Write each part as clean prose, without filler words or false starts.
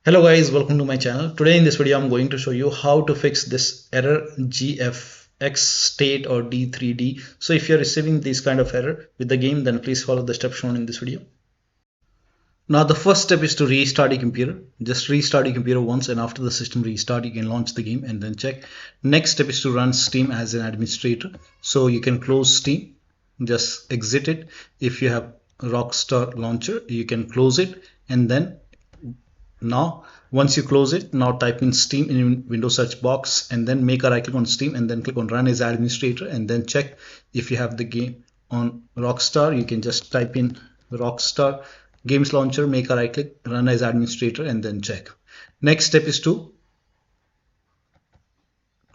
Hello guys, welcome to my channel. Today in this video I'm going to show you how to fix this error GFX state or D3D. So if you're receiving this kind of error with the game, then please follow the steps shown in this video. Now the first step is to restart your computer. Just restart your computer once, and after the system restart you can launch the game and then check. Next step is to run Steam as an administrator. So you can close Steam, just exit it. If you have Rockstar Launcher, you can close it, and then now once you close it, now type in Steam in Windows search box and then make a right click on Steam and then click on run as administrator and then check if you have the game on Rockstar. You can just type in Rockstar Games Launcher, make a right click, run as administrator and then check. Next step is to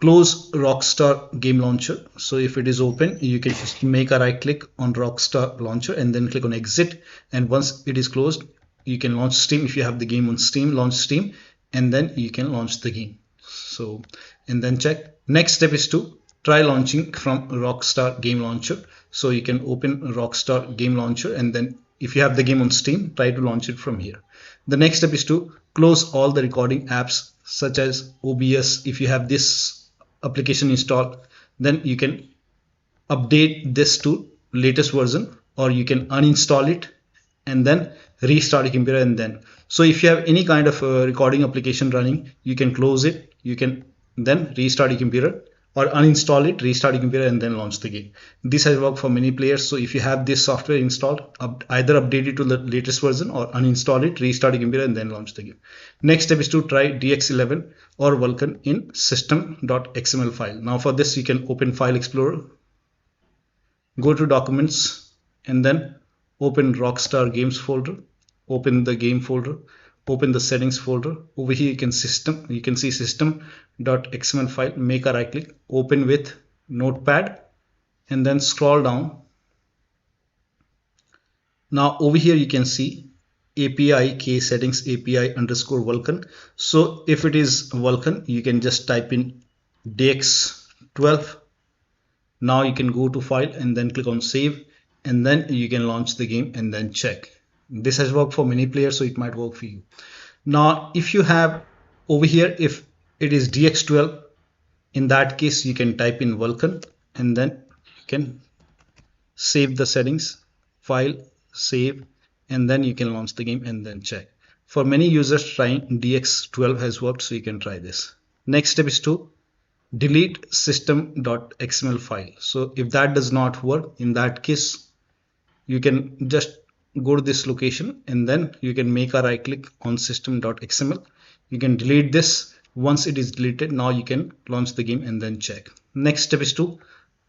close Rockstar Game Launcher. So if it is open, you can just make a right click on Rockstar Launcher and then click on exit, and once it is closed you can launch Steam. If you have the game on Steam, launch Steam and then you can launch the game. So and then check. Next step is to try launching from Rockstar Game Launcher. So you can open Rockstar Game Launcher and then if you have the game on Steam, try to launch it from here. The next step is to close all the recording apps such as OBS. If you have this application installed, then you can update this to latest version, or you can uninstall it and then restart your computer. And then so if you have any kind of recording application running, you can close it, you can then restart your computer or uninstall it, restart your computer and then launch the game. This has worked for many players. So if you have this software installed, either update it to the latest version or uninstall it, restart your computer and then launch the game. Next step is to try DX11 or Vulkan in system.xml file. Now for this you can open File Explorer, go to Documents and then open Rockstar Games folder, open the game folder, open the settings folder. Over here you can see system.xml file, make a right click, open with notepad and then scroll down. Now over here you can see API key settings API underscore Vulkan. So if it is Vulkan, you can just type in DX12. Now you can go to file and then click on save and then you can launch the game and then check. This has worked for many players, so it might work for you. Now if you have over here, if it is DX12, in that case you can type in Vulkan and then you can save the settings, file, save, and then you can launch the game and then check. For many users, trying DX12 has worked, so you can try this. Next step is to delete system.xml file. So if that does not work, in that case you can just go to this location and then you can make a right click on system.xml. You can delete this. Once it is deleted, now you can launch the game and then check. Next step is to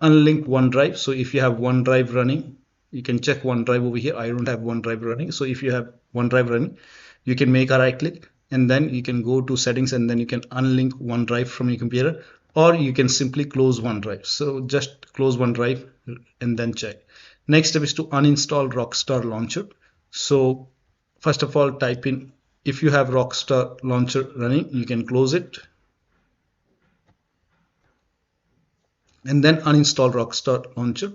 unlink OneDrive. So if you have OneDrive running, you can check OneDrive over here. I don't have OneDrive running. So if you have OneDrive running, you can make a right click and then you can go to settings and then you can unlink OneDrive from your computer, or you can simply close OneDrive. So just close OneDrive and then check. Next step is to uninstall Rockstar Launcher. So first of all, type in, if you have Rockstar Launcher running, you can close it and then uninstall Rockstar Launcher.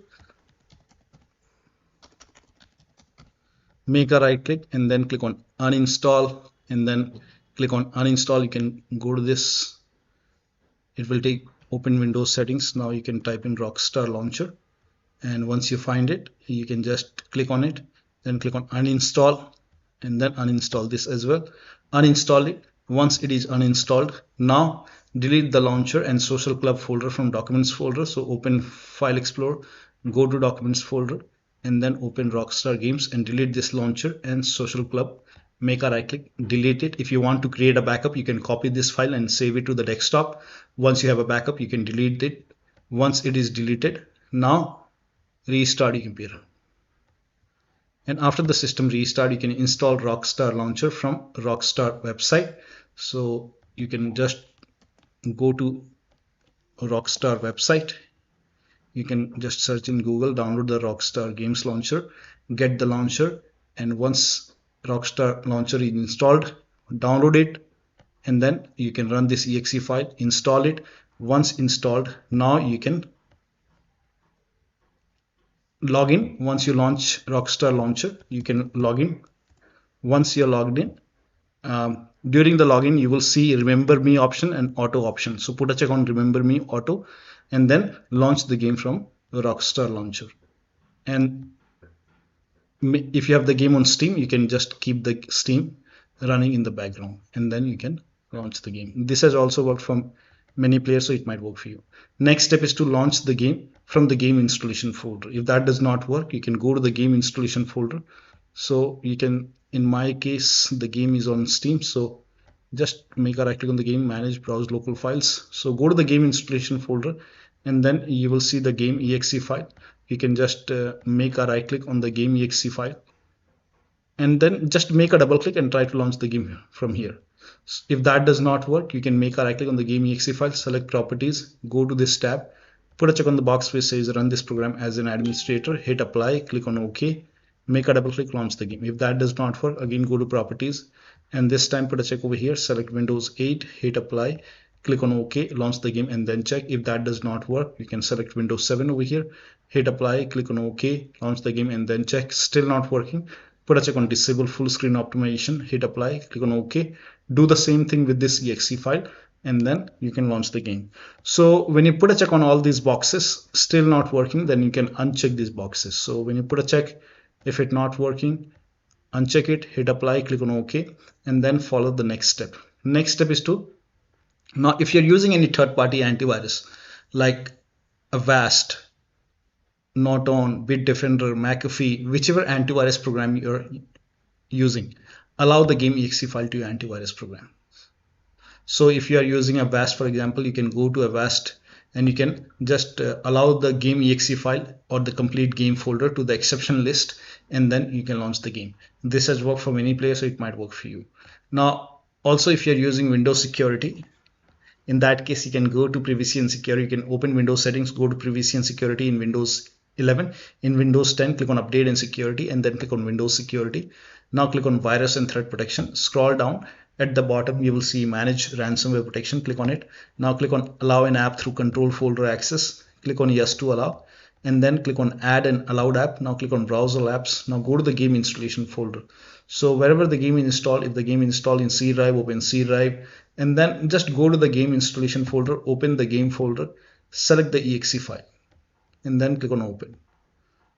Make a right click and then click on uninstall and then click on uninstall. You can go to this, it will take open Windows settings. Now you can type in Rockstar Launcher, and once you find it, you can just click on it, then click on uninstall and then uninstall this as well. Uninstall it. Once it is uninstalled, now delete the launcher and social club folder from documents folder. So open File Explorer, go to documents folder and then open Rockstar Games and delete this launcher and social club. Make a right click, delete it. If you want to create a backup, you can copy this file and save it to the desktop. Once you have a backup, you can delete it. Once it is deleted, now restart your computer, and after the system restart you can install Rockstar Launcher from Rockstar website. So you can just go to Rockstar website, you can just search in Google, download the Rockstar Games Launcher, get the launcher, and once Rockstar Launcher is installed, download it and then you can run this exe file, install it. Once installed, now you can log in. Once you launch Rockstar Launcher, you can log in. Once you're logged in, during the login you will see remember me option and auto option. So put a check on remember me auto and then launch the game from Rockstar Launcher. And if you have the game on Steam, you can just keep the Steam running in the background and then you can launch the game. This has also worked from many players, so it might work for you. Next step is to launch the game from the game installation folder. If that does not work, you can go to the game installation folder. So you can, in my case, the game is on Steam, so just make a right click on the game, manage, browse local files. So go to the game installation folder and then you will see the game exe file. You can just make a right click on the game exe file and then just make a double click and try to launch the game from here. If that does not work, you can make a right click on the game exe file, select properties, go to this tab, put a check on the box which says run this program as an administrator, hit apply, click on OK, make a double click, launch the game. If that does not work, again go to properties and this time put a check over here, select Windows 8, hit apply, click on OK, launch the game and then check. If that does not work, you can select Windows 7 over here, hit apply, click on OK, launch the game and then check. Still not working, put a check on disable full screen optimization, hit apply, click on OK. Do the same thing with this exe file and then you can launch the game. So when you put a check on all these boxes, still not working, then you can uncheck these boxes. So when you put a check, if it's not working, uncheck it, hit apply, click on OK, and then follow the next step. Next step is to, now if you're using any third-party antivirus like Avast, Norton, Bitdefender, McAfee, whichever antivirus program you're using, allow the game exe file to your antivirus program. So if you are using Avast, for example, you can go to Avast and you can just allow the game exe file or the complete game folder to the exception list and then you can launch the game. This has worked for many players, so it might work for you. Now also if you're using Windows security, in that case you can go to privacy and security, you can open Windows settings, go to privacy and security in Windows 11. In Windows 10, click on update and security and then click on Windows security. Now click on virus and threat protection, scroll down. At the bottom you will see manage ransomware protection, click on it. Now click on allow an app through control folder access, click on yes to allow and then click on add an allowed app. Now click on browser apps. Now go to the game installation folder. So wherever the game is installed, if the game is installed in C drive, open C drive and then just go to the game installation folder, open the game folder, select the exe file and then click on open.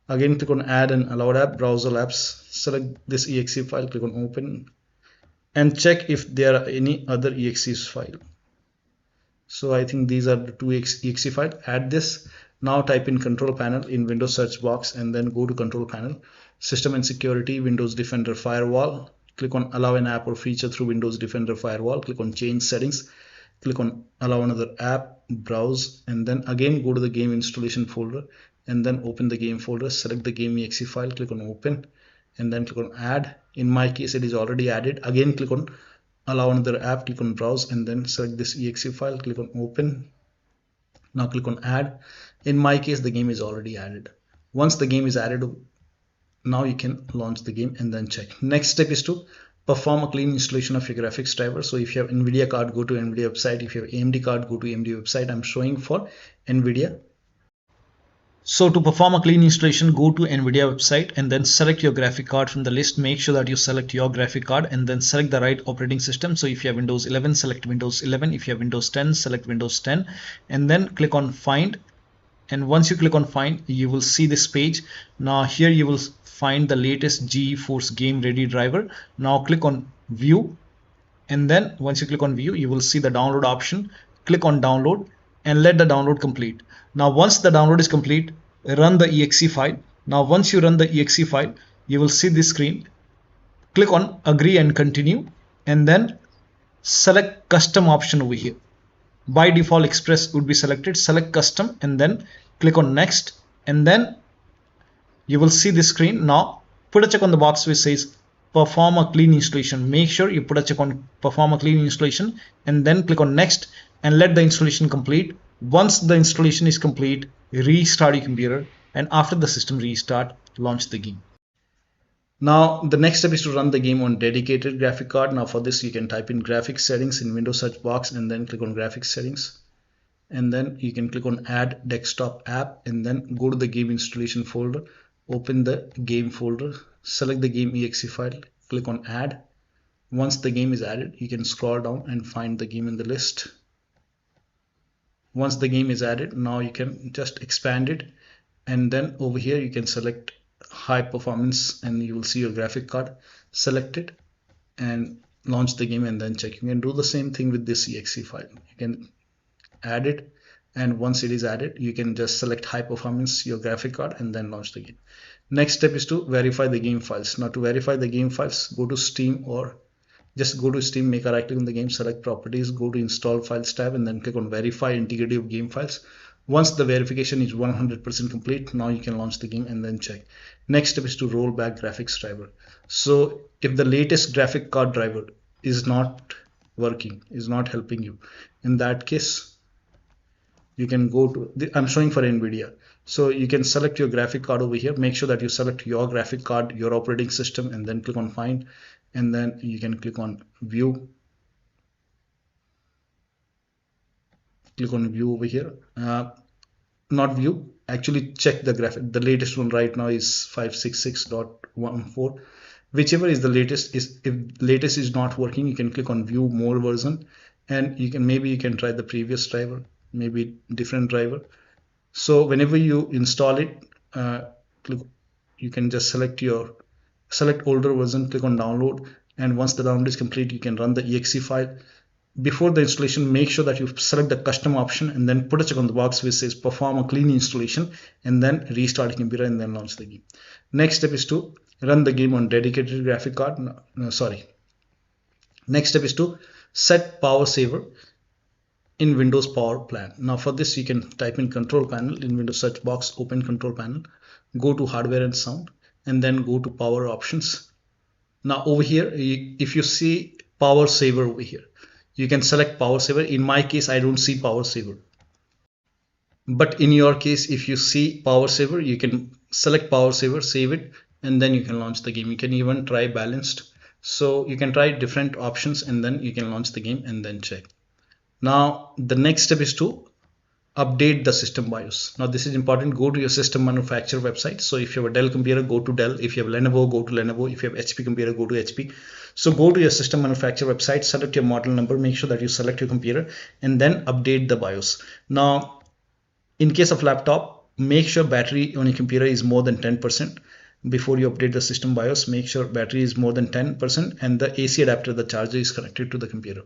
Again click on add an allowed app, browser apps, select this exe file, click on open and check if there are any other exe file. So I think these are the two exe file. Add this. Now type in control panel in Windows search box and then go to control panel, system and security, Windows Defender firewall, click on allow an app or feature through Windows Defender firewall, click on change settings, click on allow another app, browse and then again go to the game installation folder and then open the game folder, select the game exe file, click on open and then click on add. In my case it is already added. Again click on allow another app, click on browse and then select this exe file, click on open. Now click on add. In my case the game is already added. Once the game is added, now you can launch the game and then check. Next step is to perform a clean installation of your graphics driver. So if you have NVIDIA card, go to NVIDIA website. If you have AMD card, go to AMD website. I'm showing for NVIDIA. So to perform a clean installation, go to NVIDIA website and then select your graphic card from the list. Make sure that you select your graphic card and then select the right operating system. So if you have Windows 11, select Windows 11. If you have Windows 10, select Windows 10 and then click on find. And once you click on find, you will see this page. Now here you will find the latest GeForce Game Ready driver. Now click on view and then once you click on view, you will see the download option. Click on download and let the download complete. Now once the download is complete, run the exe file. Now once you run the exe file, you will see this screen. Click on agree and continue and then select custom option over here. By default express would be selected, select custom and then click on next and then you will see this screen. Now put a check on the box which says perform a clean installation. Make sure you put a check on perform a clean installation and then click on next and let the installation complete. Once the installation is complete, restart your computer and after the system restart, launch the game. Now the next step is to run the game on dedicated graphic card. Now for this you can type in graphics settings in Windows search box and then click on graphics settings and then you can click on add desktop app and then go to the game installation folder, open the game folder, select the game exe file, click on add. Once the game is added, you can scroll down and find the game in the list. Once the game is added, now you can just expand it, and then over here you can select high performance and you will see your graphic card. Select it and launch the game and then check. You can do the same thing with this exe file. You can add it, and once it is added, you can just select high performance, your graphic card, and then launch the game. Next step is to verify the game files. Now to verify the game files, go to Steam, or just go to Steam, make a right click on the game, select properties, go to install files tab, and then click on verify integrity of game files. Once the verification is 100% complete, now you can launch the game and then check. Next step is to roll back graphics driver. So if the latest graphic card driver is not working, is not helping you, in that case you can go to I'm showing for NVIDIA. So you can select your graphic card over here. Make sure that you select your graphic card, your operating system, and then click on find, and then you can click on view. Click on view over here. Not view, actually check the graphic. The latest one right now is 566.14. Whichever is the latest. If latest is not working, you can click on view more version, and you can try the previous driver, maybe different driver. So whenever you install it, you can just select older version, click on download, and once the download is complete, you can run the exe file. Before the installation, make sure that you select the custom option and then put a check on the box which says perform a clean installation, and then restart the computer and then launch the game. Next step is to run the game on dedicated graphic card. Next step is to set power saver in Windows Power Plan. Now for this, you can type in control panel in Windows search box, open control panel, go to hardware and sound, and then go to power options. Now over here, if you see power saver over here, you can select power saver. In my case, I don't see power saver, but in your case, if you see power saver, you can select power saver, save it, and then you can launch the game. You can even try balanced. So you can try different options and then you can launch the game and then check. Now the next step is to update the system BIOS. Now this is important. Go to your system manufacturer website. So if you have a Dell computer, go to Dell. If you have Lenovo, go to Lenovo. If you have HP computer, go to HP. So go to your system manufacturer website, select your model number, make sure that you select your computer, and then update the BIOS. Now in case of laptop, make sure battery on your computer is more than 10%. Before you update the system BIOS, make sure battery is more than 10% and the AC adapter, the charger, is connected to the computer.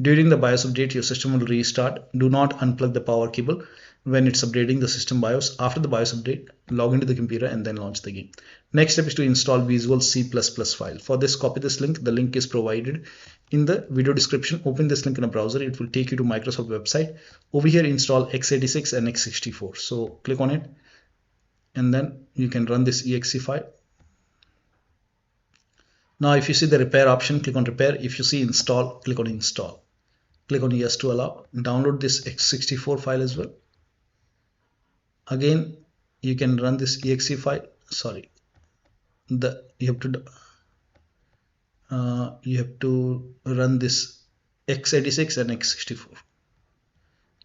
During the BIOS update, your system will restart. Do not unplug the power cable when it's updating the system BIOS. After the BIOS update, log into the computer and then launch the game. Next step is to install Visual C++ file. For this, copy this link. The link is provided in the video description. Open this link in a browser. It will take you to Microsoft website. Over here, install x86 and x64. So click on it, and then you can run this exe file. Now if you see the repair option, click on repair. If you see install, click on install. Click on yes to allow. Download this x64 file as well. Again, you can run this exe file. Sorry, you have to run this x86 and x64.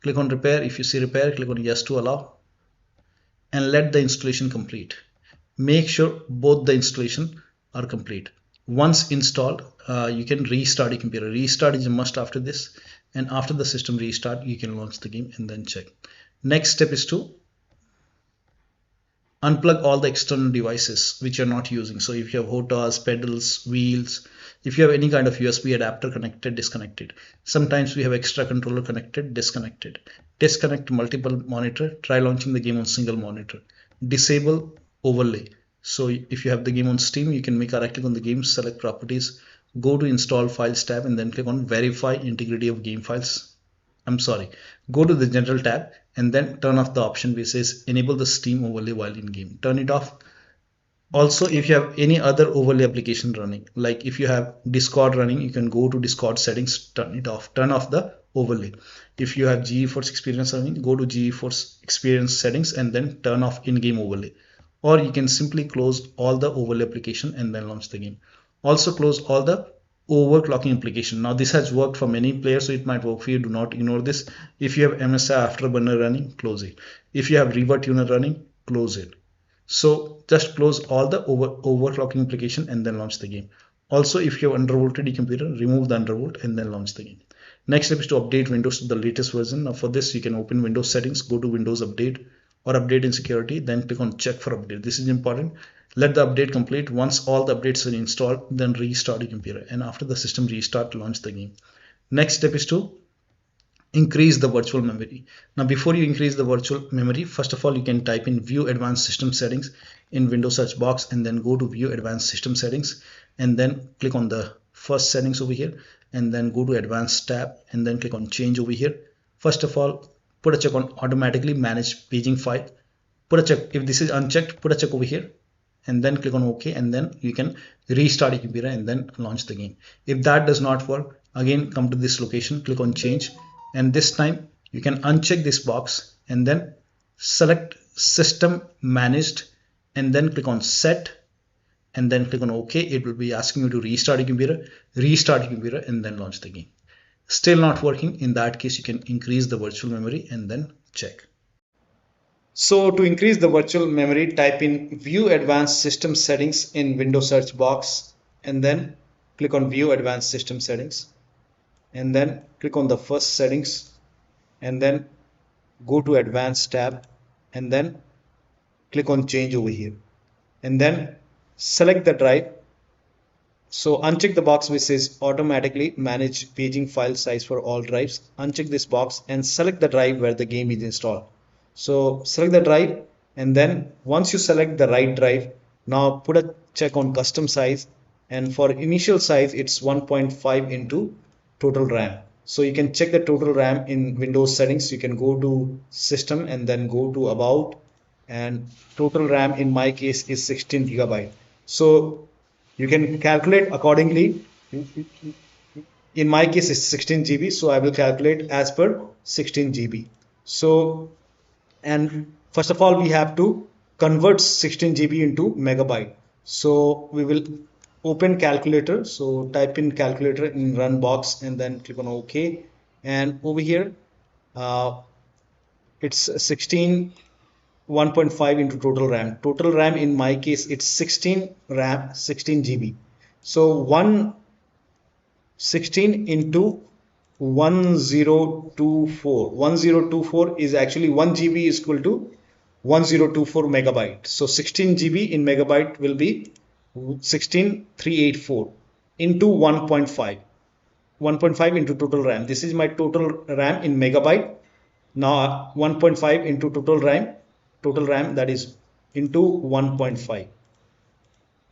Click on repair. If you see repair, click on yes to allow, and let the installation complete. Make sure both the installation are complete. Once installed, you can restart your computer. Restart is a must after this, and after the system restart, you can launch the game and then check. Next step is to unplug all the external devices which you're not using. So if you have HOTAS, pedals, wheels, if you have any kind of USB adapter connected, disconnected. Sometimes we have extra controller connected, disconnected. Disconnect multiple monitor. Try launching the game on single monitor. Disable overlay. So if you have the game on Steam, you can make a right click on the game, select properties, go to install files tab, and then click on verify integrity of game files. Go to the general tab and then turn off the option which says enable the Steam overlay while in game. Turn it off. Also, if you have any other overlay application running, like if you have Discord running, you can go to Discord settings, turn it off, turn off the overlay. If you have GeForce Experience running, go to GeForce Experience settings and then turn off in-game overlay. Or you can simply close all the overlay application and then launch the game. Also close all the overclocking application. Now this has worked for many players, so it might work for you. Do not ignore this. If you have MSI Afterburner running, close it. If you have Riva Tuner running, close it. So just close all the overclocking application and then launch the game. Also, if you have undervolted your computer, remove the undervolt and then launch the game. Next step is to update Windows to the latest version. Now for this, you can open Windows settings, go to Windows update or update in security, then click on check for update. This is important. Let the update complete. Once all the updates are installed, then restart your computer, and after the system restart, launch the game. Next step is to increase the virtual memory. Now before you increase the virtual memory, first of all, you can type in view advanced system settings in Windows search box and then go to view advanced system settings and then click on the first settings over here and then go to advanced tab and then click on change over here. First of all, put a check on automatically manage paging file. Put a check. If this is unchecked, put a check over here and then click on OK, and then you can restart your computer and then launch the game. If that does not work, again come to this location, click on change, and this time you can uncheck this box and then select system managed and then click on set and then click on OK. It will be asking you to restart your computer and then launch the game. Still not working. In that case, you can increase the virtual memory and then check. So to increase the virtual memory, type in view advanced system settings in Windows search box and then click on view advanced system settings and then click on the first settings and then go to advanced tab and then click on change over here and then select the drive. So uncheck the box which says automatically manage paging file size for all drives. Uncheck this box and select the drive where the game is installed. So select the drive and then once you select the right drive, now put a check on custom size, and for initial size it's 1.5 into total RAM. So you can check the total RAM in Windows settings. You can go to system and then go to about, and total RAM in my case is 16 GB. So you can calculate accordingly. In my case it's 16 GB, so I will calculate as per 16 GB. So, and first of all we have to convert 16 GB into megabyte. So we will open calculator. So type in calculator in run box and then click on OK, and over here it's 16 1.5 into total RAM. Total RAM in my case it's 16 GB. So 16 into 1024 is actually 1 GB is equal to 1024 megabyte. So 16 GB in megabyte will be 16384 into 1.5 into total RAM. This is my total RAM in megabyte. Now 1.5 into total RAM, that is into 1.5.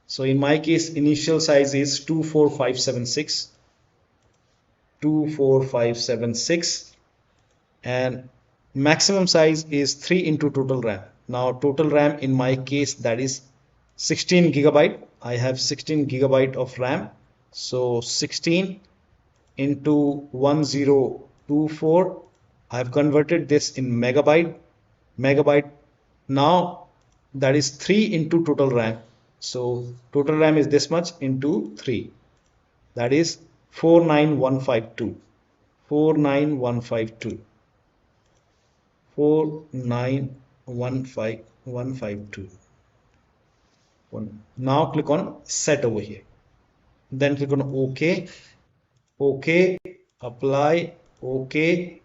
So in my case initial size is 24576 and maximum size is 3 into total RAM. Now total RAM in my case that is 16 GB. I have 16 GB of RAM. So 16 into 1024, I have converted this in megabyte. Now that is 3 into total RAM. So total RAM is this much into 3, that is 49152. Now click on set over here, then click on OK, apply, OK.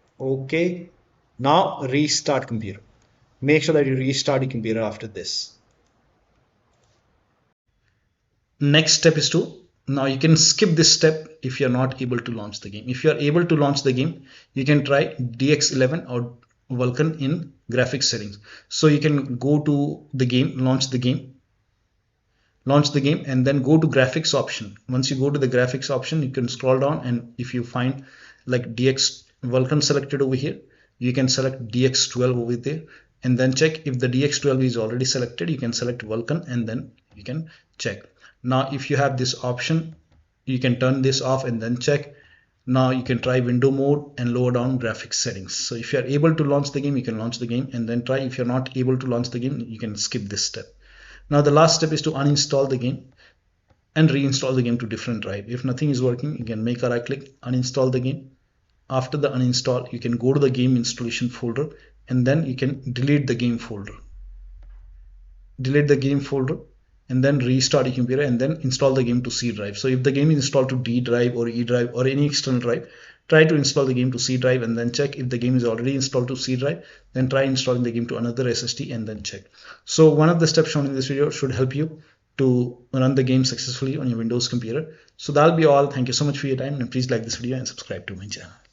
Now restart computer. Make sure that you restart your computer after this. Next step is to, now you can skip this step if you're not able to launch the game. If you're able to launch the game, you can try DX11 or Vulkan in graphics settings. So you can go to the game, launch the game and then go to graphics option. Once you go to the graphics option, you can scroll down, and if you find like DX Vulkan selected over here, you can select DX12 over there and then check. If the DX12 is already selected, you can select Vulkan and then you can check. Now if you have this option, you can turn this off and then check. Now you can try window mode and lower down graphics settings. So if you are able to launch the game, you can launch the game and then try. If you're not able to launch the game, you can skip this step. Now the last step is to uninstall the game and reinstall the game to different drive. If nothing is working, you can make a right click, uninstall the game. After the uninstall, you can go to the game installation folder and then you can delete the game folder. and then restart your computer and then install the game to C drive. So if the game is installed to D drive or E drive or any external drive, try to install the game to C drive and then check. If the game is already installed to C drive, then try installing the game to another SSD and then check. So one of the steps shown in this video should help you to run the game successfully on your Windows computer. So that'll be all. Thank you so much for your time, and please like this video and subscribe to my channel.